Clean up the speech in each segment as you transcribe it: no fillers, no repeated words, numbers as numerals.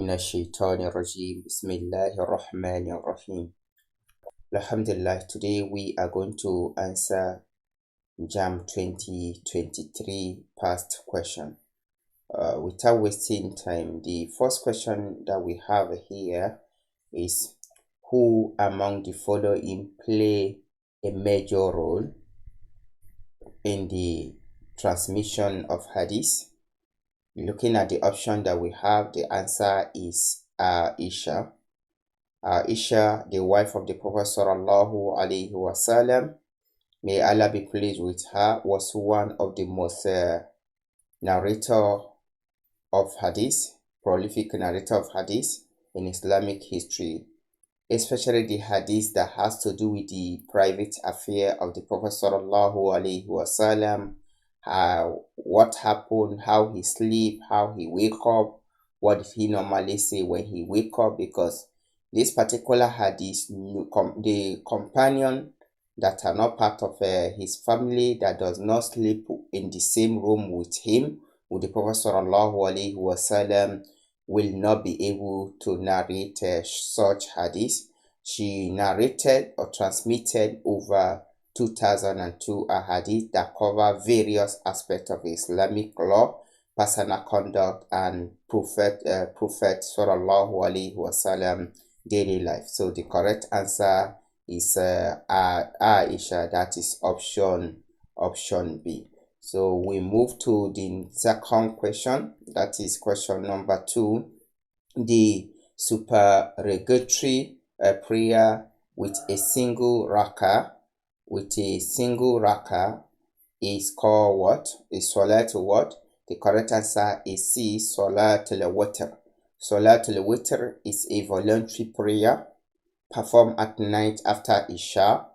من الشيطان الرجيم بسم الله الرحمن الرحيم. Alhamdulillah, today we are going to answer JAMB 2023 past question. Without wasting time, the first question that we have here is: who among the following play a major role in the transmission of hadith? Looking at the option that we have, the answer is Aisha. Aisha, the wife of the Prophet sallallahu alaihi wasallam, may Allah be pleased with her, was one of the most narrator of hadith, prolific narrator of hadith in Islamic history, especially the hadith that has to do with the private affair of the Prophet sallallahu alaihi wasallam, what happened, how he sleep, how he wake up, what did he normally say when he wake up, because this particular hadith, the companion that are not part of his family, that does not sleep in the same room with him, with the Prophet sallallahu alaihi wasallam, will not be able to narrate such hadith. She narrated or transmitted over 2002 hadith that cover various aspects of Islamic law, personal conduct, and Prophet sallallahu alaihi wasallam daily life. So the correct answer is Aisha. That is option B. So we move to the second question. That is question number 2. The supererogatory prayer with a single rakah is called what? Is Salatul what? The correct answer is C, Salatul Witr. Salatul Witr is a voluntary prayer performed at night after Isha.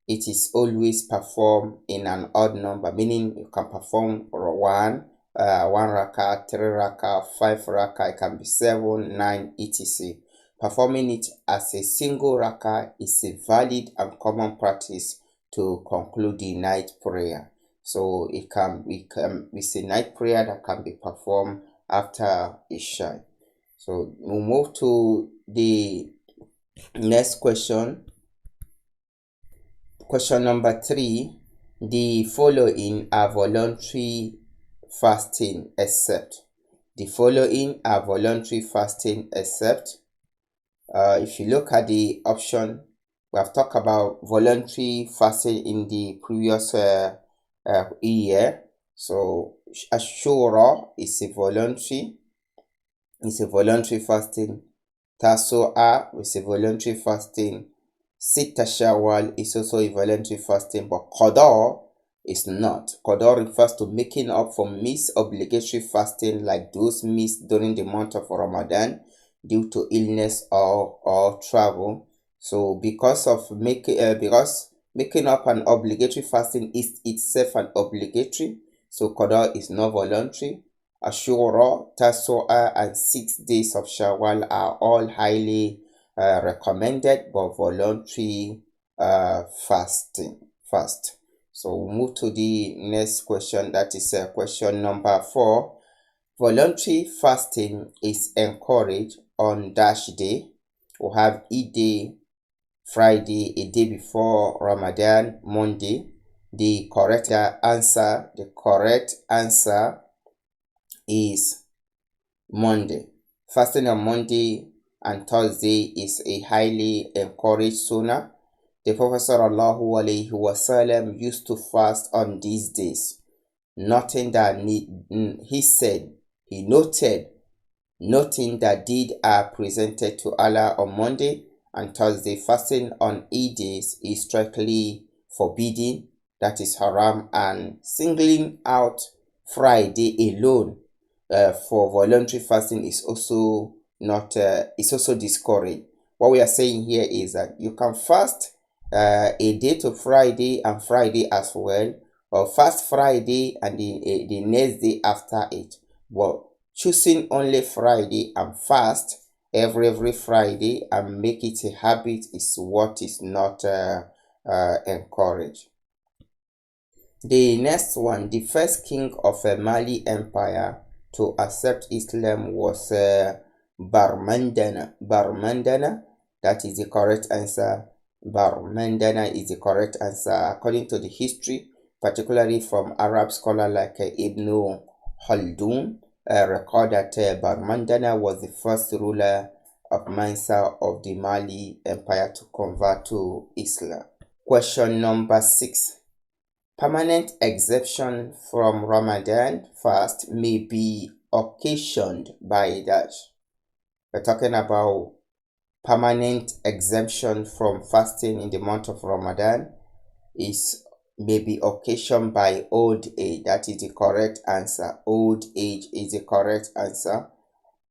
It is always performed in an odd number, meaning you can perform one rakah, 3 rakah, 5 rakah, it can be 7, 9, etc. Performing it as a single rakah is a valid and common practice to conclude the night prayer. So it's a night prayer that can be performed after Isha. So we'll move to the next question. Question number 3. The following are voluntary fasting except. The following are voluntary fasting except. If you look at the option, we have talked about voluntary fasting in the previous year. So Ashura is a voluntary. It's a voluntary fasting. Tasu'a is a voluntary fasting. Sita Shawwal is also a voluntary fasting, but Qadar is not. Qadar refers to making up for missed obligatory fasting, like those missed during the month of Ramadan due to illness or travel. So because making up an obligatory fasting is itself an obligatory, so Qadar is not voluntary. Ashura, Tasu'a, and 6 days of Shawwal are all highly recommended but voluntary fast. So we'll move to the next question. That is question number 4. Voluntary fasting is encouraged on dash day. We have Eid day, Friday, a day before Ramadan, Monday. The correct answer is Monday. Fasting on Monday and Thursday is a highly encouraged sunnah. The Prophet sallallahu alaihi wasallam used to fast on these days. Nothing that he noted nothing that did are presented to Allah on Monday and Thursday. Fasting on Eid days is strictly forbidden, that is haram, and singling out Friday alone for voluntary fasting is also discouraged. What we are saying here is that you can fast a day to Friday and Friday as well, or fast Friday and the next day after it. But choosing only Friday and fast every Friday and make it a habit is what is not encouraged. The next one, the first king of a Mali Empire to accept Islam was Barmandana, that is the correct answer. Barmandana is the correct answer according to the history, particularly from Arab scholar like Ibn Khaldun. Record that Barmandana was the first ruler of Mansa of the Mali Empire to convert to Islam. Question number 6. Permanent exemption from Ramadan fast may be occasioned by that. We're talking about permanent exemption from fasting in the month of Ramadan may be occasioned by old age. That is the correct answer. Old age is the correct answer.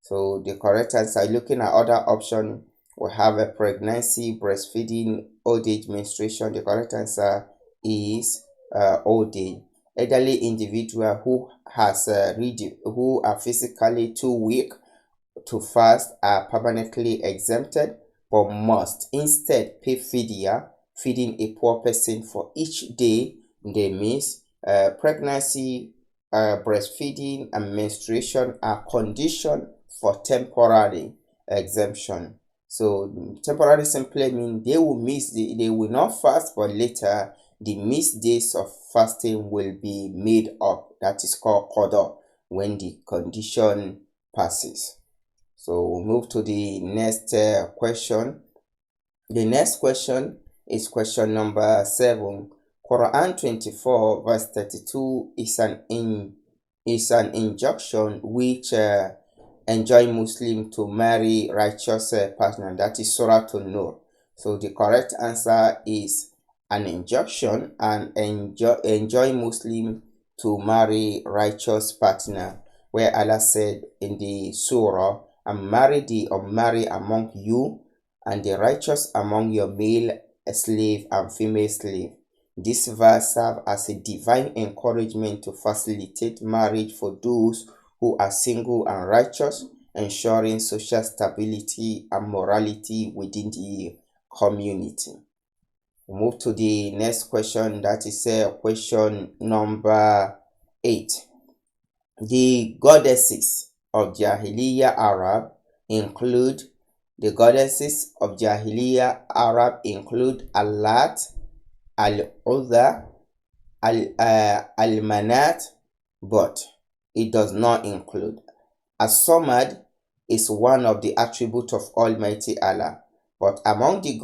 So the correct answer, looking at other options, we have a pregnancy, breastfeeding, old age, menstruation. The correct answer is old age. Elderly individual who are physically too weak to fast are permanently exempted, but must instead pay fidya, feeding a poor person for each day they miss. Pregnancy, breastfeeding, and menstruation are conditioned for temporary exemption. So temporary simply means they will not fast, but later the missed days of fasting will be made up. That is called qada when the condition passes. So we'll move to the next question. The next question is question number 7. Quran 24 verse 32 is an injunction which enjoin Muslim to marry righteous partner. That is Surah An-Nur. So the correct answer is an injunction and enjoin Muslim to marry righteous partner, where Allah said in the surah, and marry the unmarried among you, and the righteous among your male slave and female slave. This verse serves as a divine encouragement to facilitate marriage for those who are single and righteous, ensuring social stability and morality within the community. We'll move to the next question, that is question number 8. The goddesses of Jahiliyyah Arab include Al-Lat, Al-Uzza, Al-Manat, but it does not include. As-Samad is one of the attributes of Almighty Allah, but among the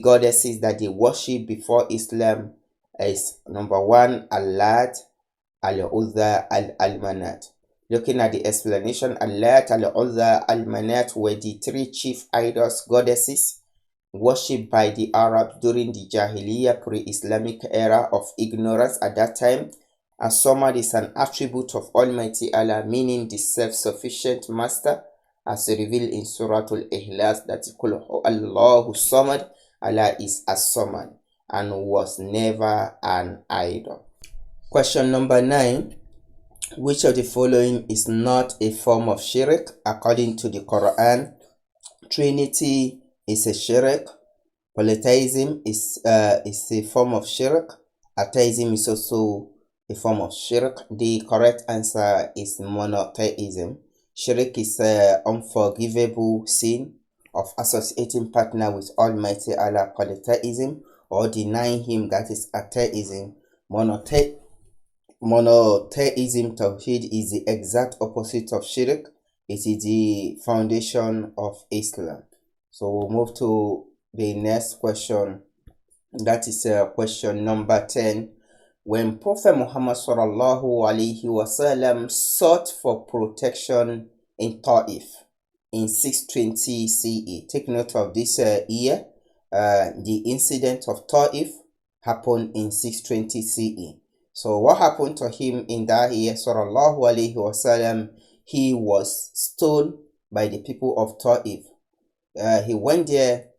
goddesses that they worship before Islam is number 1, Al-Lat, Al-Uzza, Al-Manat. Looking at the explanation, Al-Lat, Al-Uzza, Al-Manat were the 3 chief idols, goddesses, worshipped by the Arabs during the Jahiliyyah pre-Islamic era of ignorance at that time. As-Samad is an attribute of Almighty Allah, meaning the self-sufficient master, as revealed in Surah Al-Ikhlas, that is Allahu Samad. Allah is As-Samad and was never an idol. Question number 9. Which of the following is not a form of shirk according to the Quran? Trinity is a shirk. Polytheism is a form of shirk. Atheism is also a form of shirk. The correct answer is monotheism. Shirk is an unforgivable sin of associating partner with Almighty Allah. Polytheism, or denying him, that is atheism. Monotheism, Tawheed, is the exact opposite of shirk. It is the foundation of Islam. So we'll move to the next question. That is question number 10. When Prophet Muhammad sallallahu alaihi wasallam sought for protection in Ta'if in 620 CE, take note of this year. The incident of Ta'if happened in 620 CE. So what happened to him in that year, sallallahu alaihi wasallam? He was stoned by the people of Ta'if. He went there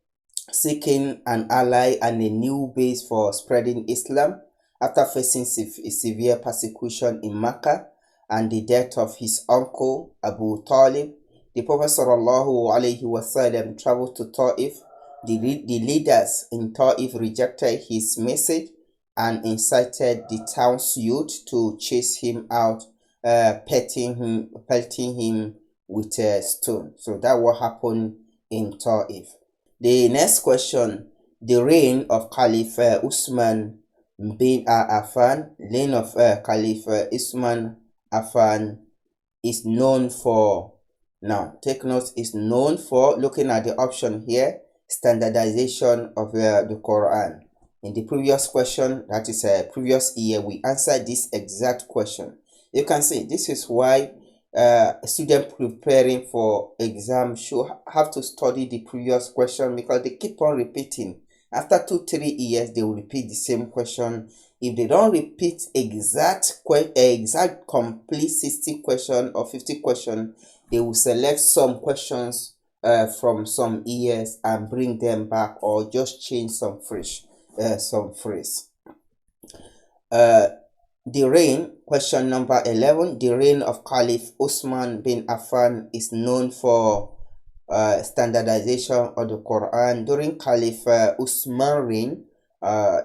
seeking an ally and a new base for spreading Islam after facing severe persecution in Mecca and the death of his uncle Abu Talib. The Prophet sallallahu alaihi wasallam traveled to Ta'if. The leaders in Ta'if rejected his message and incited the town's youth to chase him out, pelting him with a stone. So that what happened in Ta'if. The next question, the reign of Caliph Usman bin Affan, reign of Caliph Usman Affan is known for, now take note, is known for, looking at the option here, standardization of the Quran. In the previous question, that is a previous year, we answered this exact question. You can see this is why a student preparing for exam should have to study the previous question, because they keep on repeating. After 2-3 years, they will repeat the same question. If they don't repeat exact complete 60 question or 50 question, they will select some questions from some years and bring them back, or just change some phrase. The reign, question number 11, the reign of Caliph Usman bin Affan is known for standardization of the Quran. During Caliph Usman reign,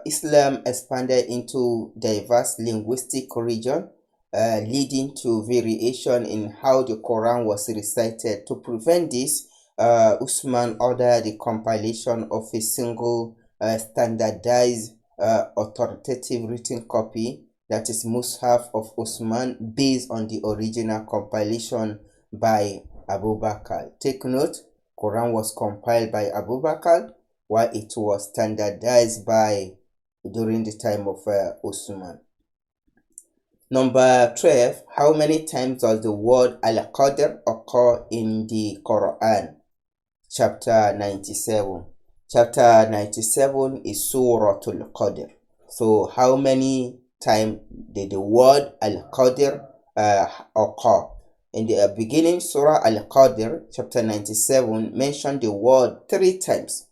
Islam expanded into diverse linguistic region, leading to variation in how the Quran was recited. To prevent this, Usman ordered the compilation of a single standardized authoritative written copy, that is Mus'haf of Usman, based on the original compilation by Abu Bakr. Take note, Quran was compiled by Abu Bakr, while it was standardized during the time of Usman. Number 12, how many times does the word Al-Qadr occur in the Quran? Chapter 97. Chapter 97 is Suratul Qadr. So how many times did the word Al-Qadr occur? In the beginning, Surah Al-Qadr, chapter 97, mentioned the word 3 times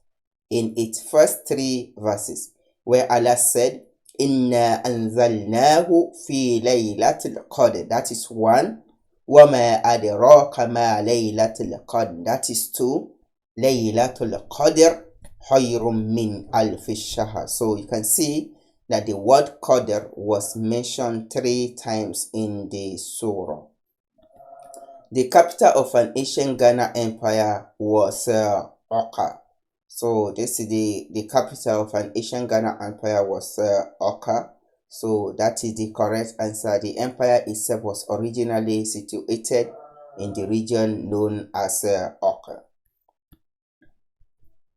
in its first 3 verses, where Allah said, Inna anzalnahu fi laylatil qadr. That is 1. Wama adraka ma laylatil qadr. That is 2. Laylatul qadr khayrun min alfi shahr. So you can see that the word qadr was mentioned 3 times in the surah. The capital of an ancient Ghana empire was Oka. So this is the capital of an ancient Ghana empire was Oka. So that is the correct answer. The empire itself was originally situated in the region known as Oka.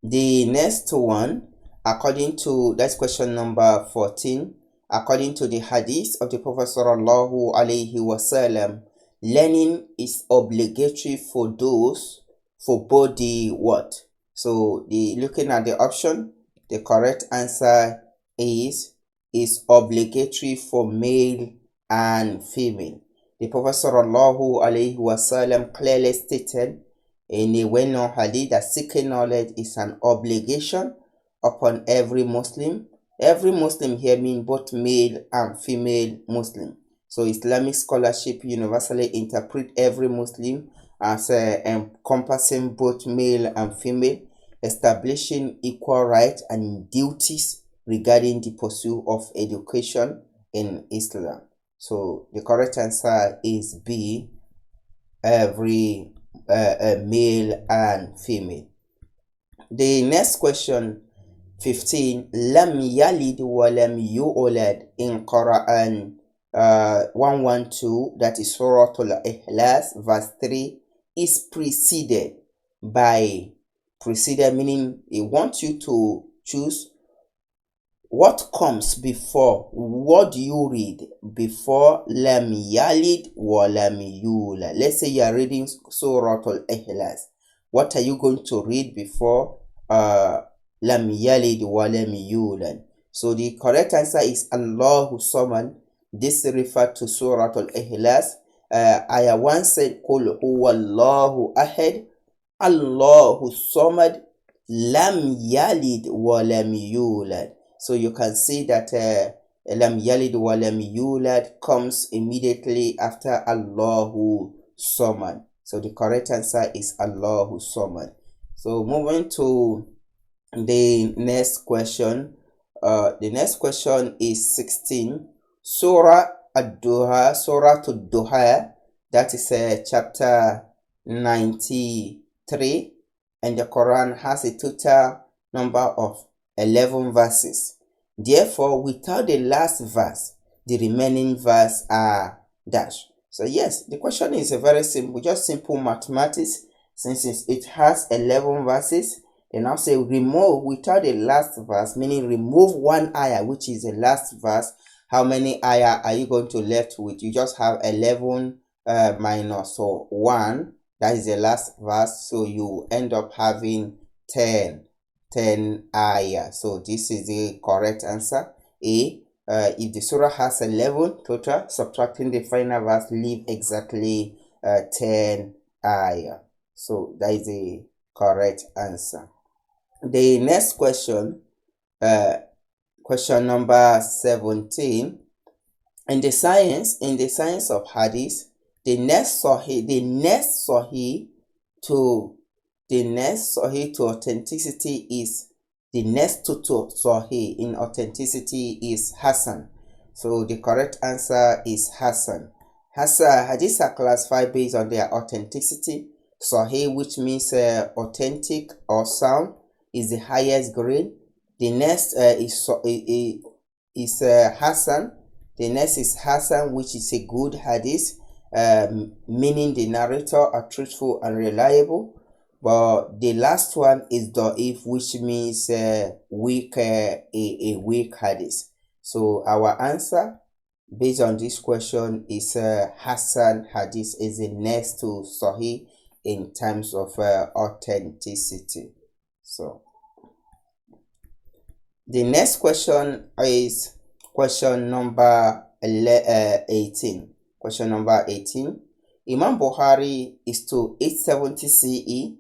The next one, according to, that's question number 14, according to the hadith of the Prophet sallallahu alaihi wasallam, learning is obligatory for both the what? So looking at the option, the correct answer is obligatory for male and female. The Prophet sallallahu alaihi wasallam clearly stated in a well-known hadith that seeking knowledge is an obligation upon every Muslim. Every Muslim here means both male and female Muslim. So Islamic scholarship universally interpret every Muslim as encompassing both male and female, establishing equal rights and duties regarding the pursuit of education in Islam. So the correct answer is B, every male and female. The next question, 15, lam yalid wa lam yu'lad in Quran 112, that is Surah Al-Ikhlas, verse 3, is preceded meaning it wants you to choose what comes before. What do you read before lam yalid wa lam yulad? Let's say you are reading Surah Al-Ikhlas. What are you going to read before lam yalid wa lam yulad? So the correct answer is Allahu Samad. This refers to Surah Al-Ikhlas. Ayah 1 said, Qul huwallahu ahad, Allahu Samad, lam yalid wa lam yulad. So you can see that lam yalid wa lam yulad comes immediately after Allahu Samad. So the correct answer is Allahu Samad. So moving to the next question. The next question is 16. Surah Ad-Duha, Surah Ad-Duha, that is chapter 93, and the Quran has a total number of 11 verses. Therefore, without the last verse, the remaining verse are dash. So yes, the question is a very simple, just simple mathematics. Since it has 11 verses, and now say remove without the last verse, meaning remove one ayah, which is the last verse. How many ayah are you going to left with? You just have 11 minus 1, that is the last verse, so you end up having 10 ayah. So this is the correct answer. A. If the surah has 11 total, subtracting the final verse, leave exactly 10 ayah. So that is the correct answer. The next question, question number 17. In the science of hadith, the next sahih to authenticity is the next to sahih in authenticity is Hassan. So the correct answer is Hassan. Hadiths are classified based on their authenticity. Sahih, which means authentic or sound, is the highest grade. The next is Hassan. The next is Hassan, which is a good hadith, meaning the narrator are truthful and reliable. But the last one is Da'if, which means weak, a weak hadith. So our answer based on this question is Hassan hadith is the next to Sahih in terms of authenticity. So the next question is question number 18. Question number 18. Imam Bukhari is to 870 CE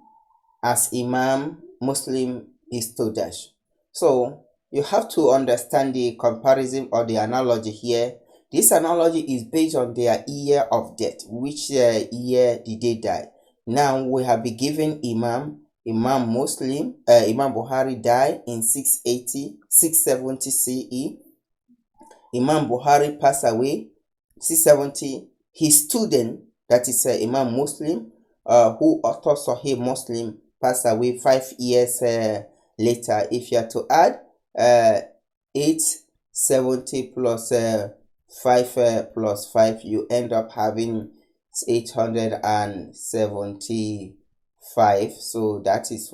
as Imam Muslim is to dash. So you have to understand the comparison or the analogy here. This analogy is based on their year of death. Which year did they die? Now we have been given Imam Muslim, Imam Bukhari died in 670 CE. Imam Bukhari passed away 670. His student, that is Imam Muslim, who authored Sahih Muslim, passed away 5 years later. If you are to add 870 plus 5 you end up having 875. So that is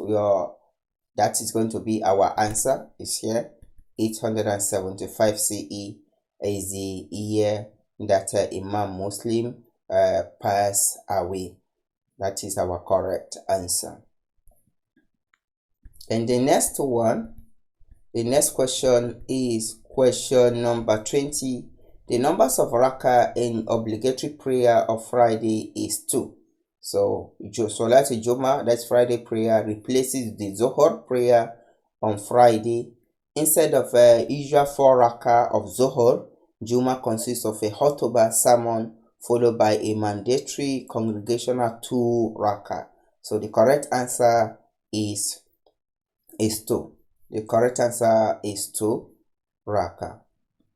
going to be our answer is here. 875 CE is the year that Imam Muslim passed away. That is our correct answer. And the next question is question number 20. The numbers of rakah in obligatory prayer of Friday is 2. So Salat Juma, that's Friday prayer, replaces the Zohor prayer on Friday. Instead of usual 4 rakah of Zohor, Juma consists of a khutbah sermon followed by a mandatory congregational 2 rakah. So the correct answer is 2. The correct answer is 2 rakah.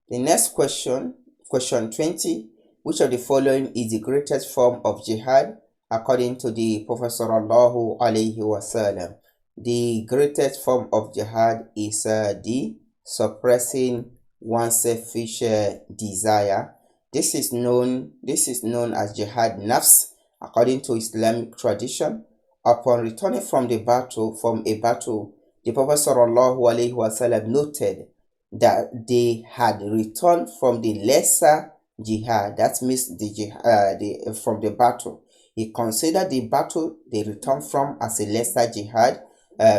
The next question, question 20. Which of the following is the greatest form of jihad according to the Prophet sallallahu alaihi wasallam? The greatest form of jihad is the suppressing one's selfish desire. This is known as jihad nafs according to Islamic tradition. Upon returning from a battle, the Prophet sallallahu alaihi wasallam noted that they had returned from the lesser jihad. That means from the battle. He considered the battle they returned from as a lesser jihad,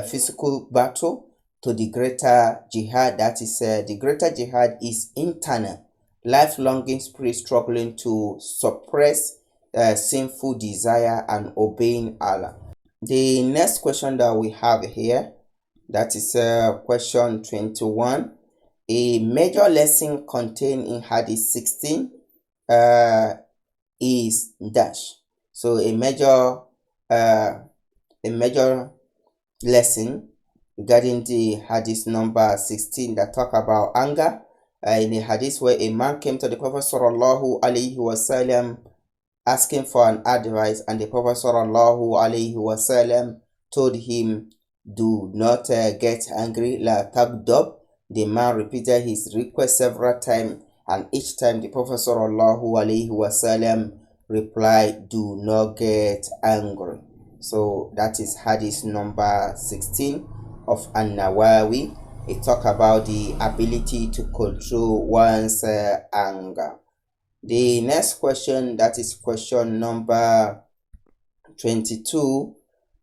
physical battle, to the greater jihad. That is, the greater jihad is internal, lifelong spirit struggling to suppress sinful desire and obeying Allah. The next question that we have here, that is question 21. A major lesson contained in Hadith 16 is dash. So a major lesson regarding the Hadith number 16 that talk about anger. In a Hadith where a man came to the Prophet sallallahu alaihi wasallam asking for an advice, and the Prophet sallallahu alaihi wasallam told him, do not get angry, la tagdob. The man repeated his request several times, and each time the Prophet sallallahu alaihi wasallam replied, do not get angry. So that is hadith number 16 of An-Nawawi. It talk about the ability to control one's anger. The next question, that is question number 22.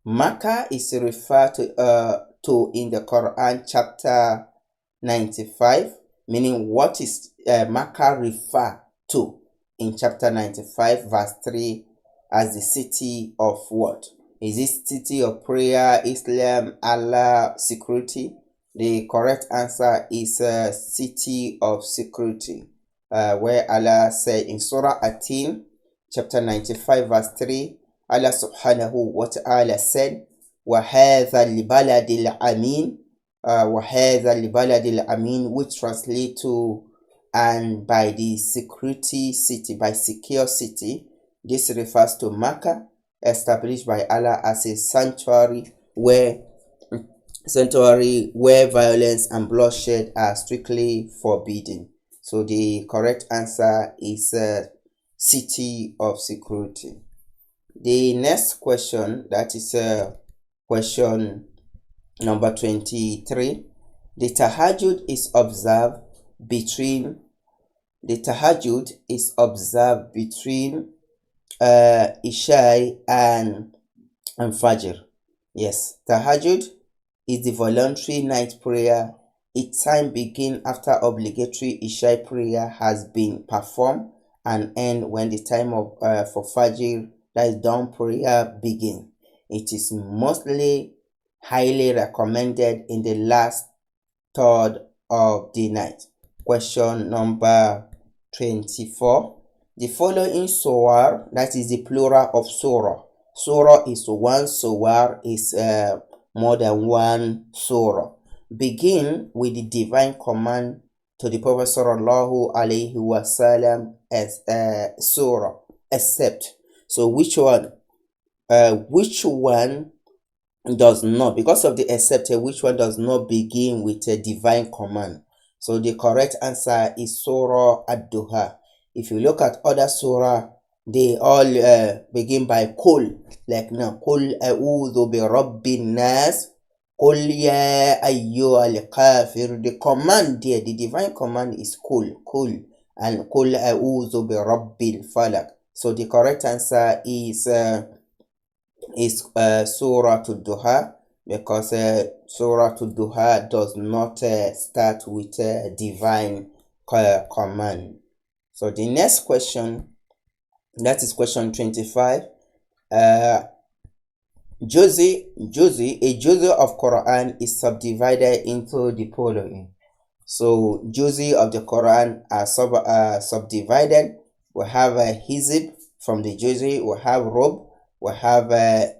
Makkah is referred to in the Quran chapter 95, meaning what is Makkah referred to in chapter 95 verse 3 as the city of what? Is it city of prayer, Islam, Allah, security? The correct answer is city of security, where Allah said in Surah Atin, chapter 95 verse 3, Allah subhanahu wa ta'ala said, وَهَذَا الْبَلَدِ الْأَمِينَ وَهَذَا الْبَلَدِ الْأَمِينَ, which translate to, and by the security city, by secure city. This refers to Makkah, established by Allah as a sanctuary where violence and bloodshed are strictly forbidden. So the correct answer is city of security. The next question, that is question number 23. The tahajjud is observed between Isha and Fajr. Yes, tahajjud is the voluntary night prayer. Its time begins after obligatory Isha prayer has been performed and end when the time of for Fajr, that is dawn prayer, begins. It is mostly highly recommended in the last third of the night. Question number 24. The following surah, that is the plural of surah. Surah is one, surah is more than one surah. Begin with the divine command to the Prophet sallallahu alaihi wasallam as surah, except. So which one does not, because of the except, which one does not begin with a divine command? So the correct answer is Surah Ad-Duha. If you look at other surah, they all begin by Qul, like now, Qul a'udhu bi rabbin nas, Qul ya ayyuhal kafir. The command there, the divine command is Qul, and Qul a'udhu bi rabbil falak. So the correct answer is Surah Ad-Duha, because Surah Ad-Duha does not start with a divine command. So the next question, that is question 25. A juz'i of Quran is subdivided into the following. So juz'i of the Quran are subdivided. We have a hizb from the juz'i, we have rub, we have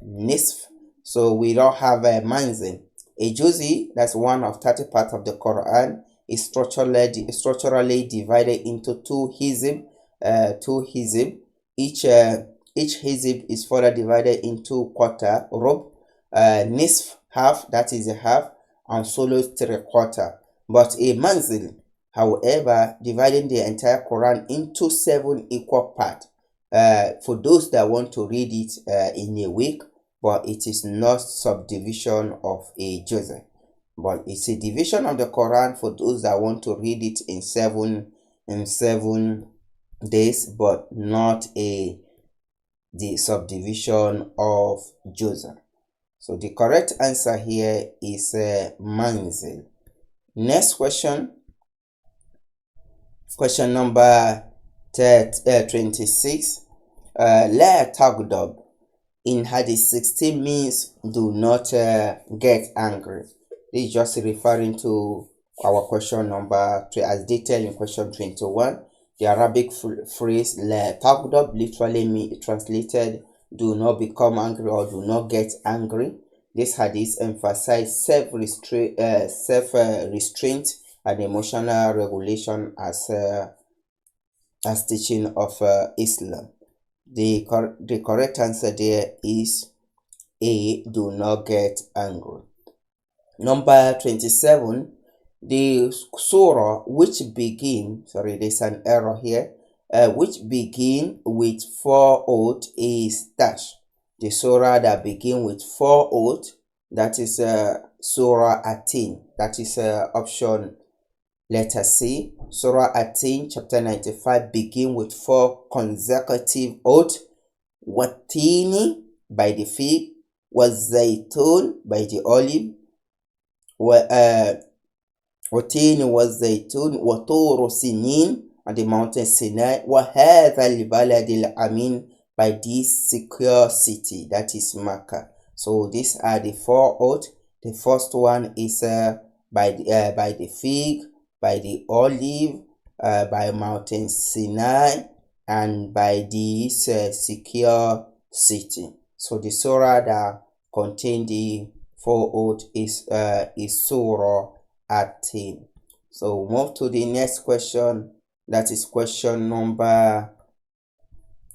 nisf, so we don't have a manzil. A juz'i, that's one of 30 parts of the Quran, is structurally divided into two hizb. Each hizb is further divided into quarter, rub, nisf, half, that is a half, and solo 3/4. But a manzil, however, dividing the entire Quran into 7 equal parts. For those that want to read it in a week, but it is not subdivision of a juz'i, but it's a division of the Quran for those that want to read it in seven days, but not the subdivision of juz'i. So the correct answer here is manzil. Next question, question number 26. La tagdob in Hadith 16 means do not get angry. This is just referring to our question number 3 as detailed in question 21. The Arabic phrase la tagdob literally translated do not become angry or do not get angry. This hadith emphasizes self-restraint and emotional regulation as teaching of Islam. The correct answer there is A. Do not get angry. Number 27. The surah which begin, sorry, there's an error here, which begin with 4 oath is dash. The surah that begin with 4 oath, that is Surah Atin. That is option letter C. Surah Atin, chapter 95, begin with 4 consecutive oaths. Watini by the fig, Wazaytun by the olive, Watini Wazaytun, Waturu Sinin, and the mountain Sinai, Wahadha al-Balad al-Amin, by this secure city, that is Makkah. So these are the 4 oaths. The first one is by the fig, by the olive, by mountain Sinai, and by this secure city. So the surah that contain the 4 oaths is Surah Atin. So move to the next question. That is question number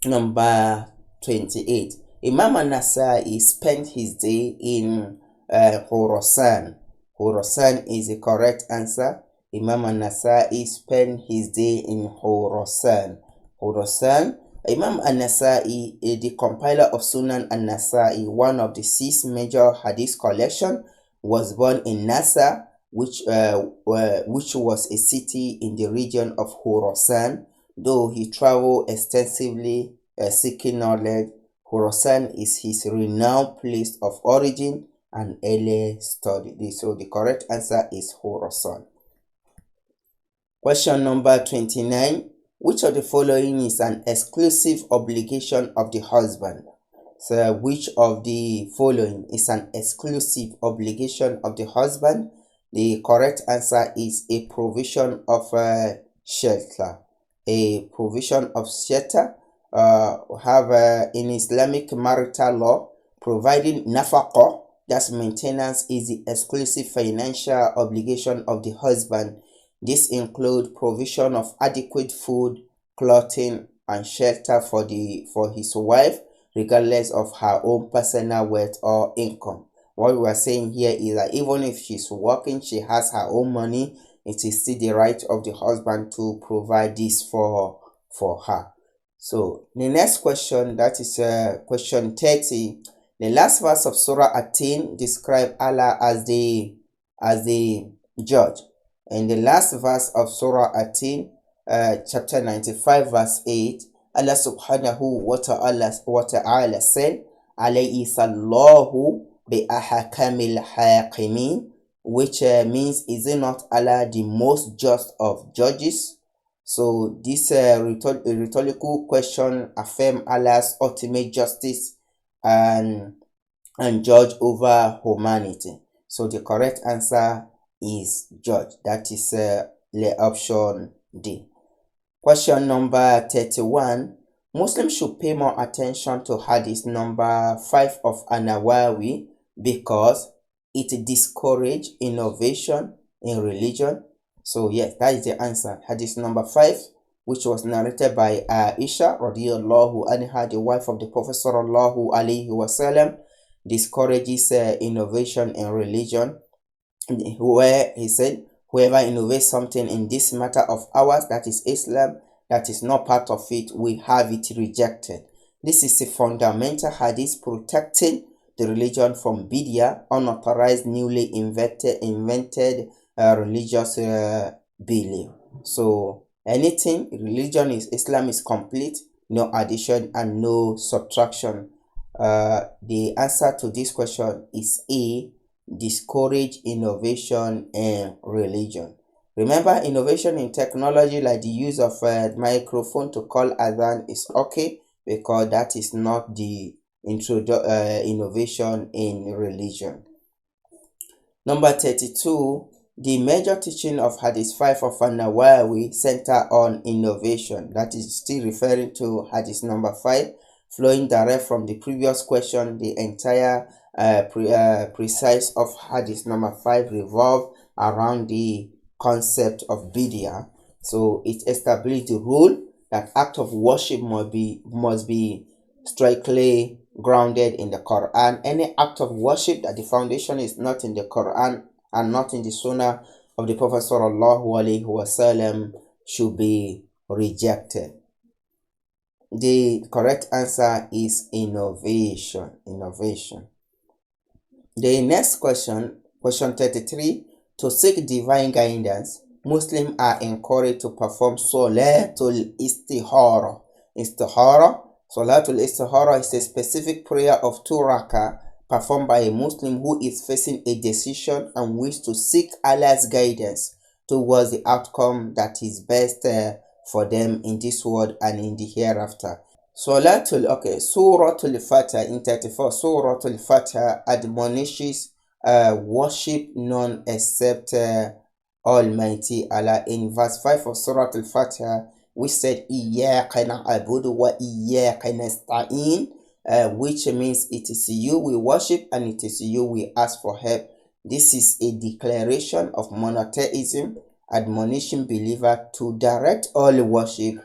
28. Imam An-Nasa'i spent his day in Khurasan. Khurasan is the correct answer. Imam An-Nasa'i spent his day in Khurasan. Khurasan. Imam An-Nasa'i, the compiler of Sunan An-Nasa'i, one of the 6 major hadith collection, was born in Nasa, which was a city in the region of Khurasan. Though he traveled extensively seeking knowledge, Khurasan is his renowned place of origin and early study. So the correct answer is Khurasan. Question number 29. Which of the following is an exclusive obligation of the husband? So which of the following is an exclusive obligation of the husband? The correct answer is a provision of shelter. A provision of shelter. In Islamic marital law, providing nafaqah, that's maintenance, is the exclusive financial obligation of the husband. This includes provision of adequate food, clothing, and shelter for his wife, regardless of her own personal wealth or income. What we are saying here is that even if she's working, she has her own money, it is still the right of the husband to provide this for her. So the next question, that is question 30. The last verse of Surah Atin describe Allah as the judge. In the last verse of Surah Atin, chapter 95, verse 8, Allah subhanahu wa ta'ala said, alayhi sallahu bi ahakamil haqimin, which means, is it not Allah the most just of judges? So this rhetorical question affirms Allah's ultimate justice and judge over humanity. So the correct answer is judge. That is the option D. Question number 31. Muslims should pay more attention to hadith number 5 of An-Nawawi because it discourages innovation in religion. So yes, that is the answer. Hadith number 5, which was narrated by Aisha radiyallahu anha, the wife of the Prophet sallallahu alaihi wasallam, discourages innovation in religion, where he said, whoever innovates something in this matter of ours, that is Islam, that is not part of it, we have it rejected. This is a fundamental hadith protecting the religion from bid'ah, unauthorized, newly invented religious belief. So anything religion is, Islam is complete, no addition and no subtraction. The answer to this question is A, discourage innovation in religion. Remember, innovation in technology like the use of a microphone to call adhan is okay, because that is not the innovation in religion. Number 32. The major teaching of Hadith 5 of An-Nawawi center on innovation. That is still referring to Hadith number 5, flowing direct from the previous question. The entire precise of Hadith number 5 revolve around the concept of bid'ah. So it established the rule that act of worship must be strictly grounded in the Quran. Any act of worship that the foundation is not in the Quran and not in the Sunnah of the Prophet sallallahu alaihi wasallam should be rejected. The correct answer is innovation. The next question, question 33. To seek divine guidance, Muslims are encouraged to perform Salatul Istihara. Salatul Istihara is a specific prayer of 2 rakah performed by a Muslim who is facing a decision and wishes to seek Allah's guidance towards the outcome that is best for them in this world and in the hereafter. Suratul Fatiha in 34, Suratul Fatiha admonishes worship none except Almighty Allah. In verse 5 of Suratul Fatiha, we said Iyyaka na'budu wa iyyaka nasta'in, which means it is you we worship and it is you we ask for help. This is a declaration of monotheism, admonishing believer to direct all worship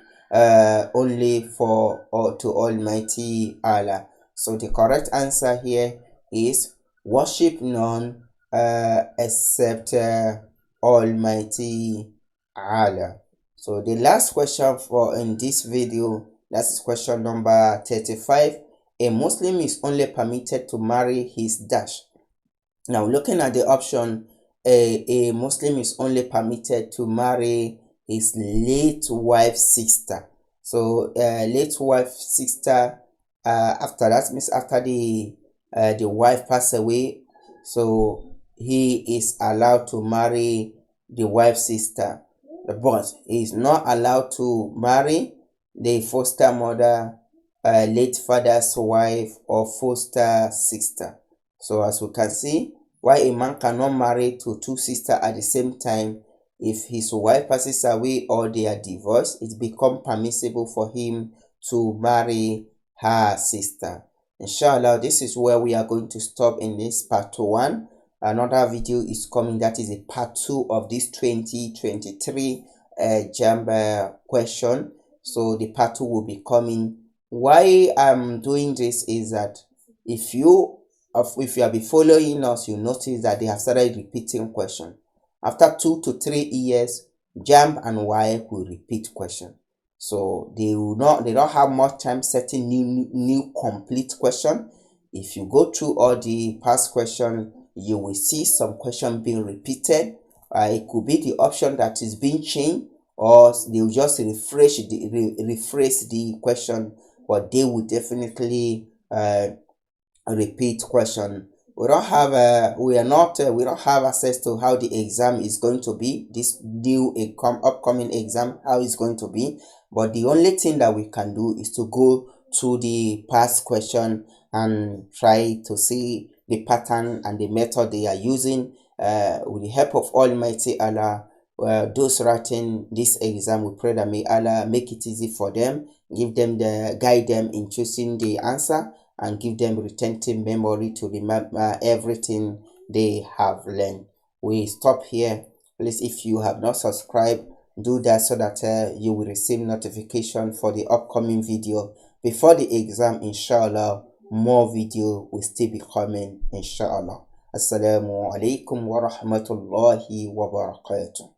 only to Almighty Allah. So the correct answer here is worship none except Almighty Allah. So the last question for in this video, that's question number 35. A Muslim is only permitted to marry his dash. Now looking at the option, a Muslim is only permitted to marry his late wife's sister. So late wife's sister, after that means after the wife passed away, so he is allowed to marry the wife's sister, but he is not allowed to marry the foster mother, late father's wife, or foster sister. So as we can see, why a man cannot marry to 2 sisters at the same time, if his wife passes away or they are divorced, it becomes permissible for him to marry her sister. Inshallah, this is where we are going to stop in this part 1. Another video is coming, that is a part 2 of this 2023 JAMB question. So the part 2 will be coming. Why I'm doing this is that if you have been following us, you notice that they have started repeating question. After 2 to 3 years, JAMB and WAEC will repeat question. So they don't have much time setting new complete question. If you go through all the past question, you will see some question being repeated. It could be the option that is being changed, or they will just rephrase the question, but they will definitely repeat question. We don't have access to how the exam is going to be, this new upcoming exam, how it's going to be. But the only thing that we can do is to go to the past question and try to see the pattern and the method they are using. With the help of Almighty Allah, those writing this exam, we pray that may Allah make it easy for them, guide them in choosing the answer, and give them retentive memory to remember everything they have learned. We stop here. Please, if you have not subscribed, do that so that you will receive notification for the upcoming video before the exam. Inshallah, more video will still be coming. Inshallah. Assalamu alaikum wa rahmatullahi wa barakatuh.